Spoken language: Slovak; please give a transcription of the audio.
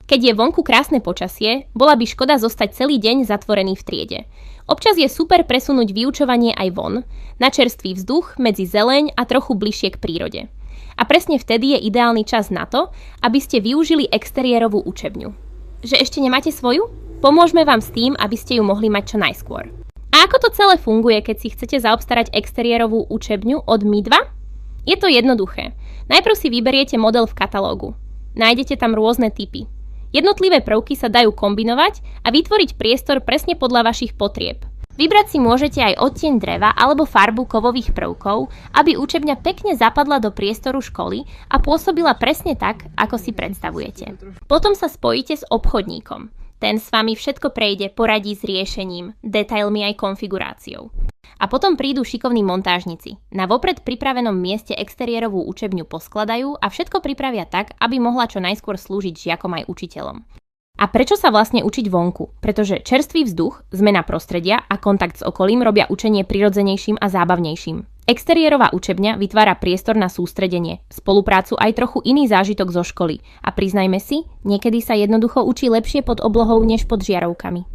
Keď je vonku krásne počasie, bola by škoda zostať celý deň zatvorený v triede. Občas je super presunúť vyučovanie aj von, na čerstvý vzduch, medzi zeleň a trochu bližšie k prírode. A presne vtedy je ideálny čas na to, aby ste využili exteriérovú učebňu. Že ešte nemáte svoju? Pomôžeme vám s tým, aby ste ju mohli mať čo najskôr. A ako to celé funguje, keď si chcete zaobstarať exteriérovú učebňu od My2? Je to jednoduché. Najprv si vyberiete model v katalógu. Nájdete tam rôzne typy. Jednotlivé prvky sa dajú kombinovať a vytvoriť priestor presne podľa vašich potrieb. Vybrať si môžete aj odtieň dreva alebo farbu kovových prvkov, aby učebňa pekne zapadla do priestoru školy a pôsobila presne tak, ako si predstavujete. Potom sa spojíte s obchodníkom. Ten s vami všetko prejde, poradí s riešením, detailmi aj konfiguráciou. A potom prídu šikovní montážnici. Na vopred pripravenom mieste exteriérovú učebňu poskladajú a všetko pripravia tak, aby mohla čo najskôr slúžiť žiakom aj učiteľom. A prečo sa vlastne učiť vonku? Pretože čerstvý vzduch, zmena prostredia a kontakt s okolím robia učenie prirodzenejším a zábavnejším. Exteriérová učebňa vytvára priestor na sústredenie, spoluprácu aj trochu iný zážitok zo školy. A priznajme si, niekedy sa jednoducho učí lepšie pod oblohou než pod žiarovkami.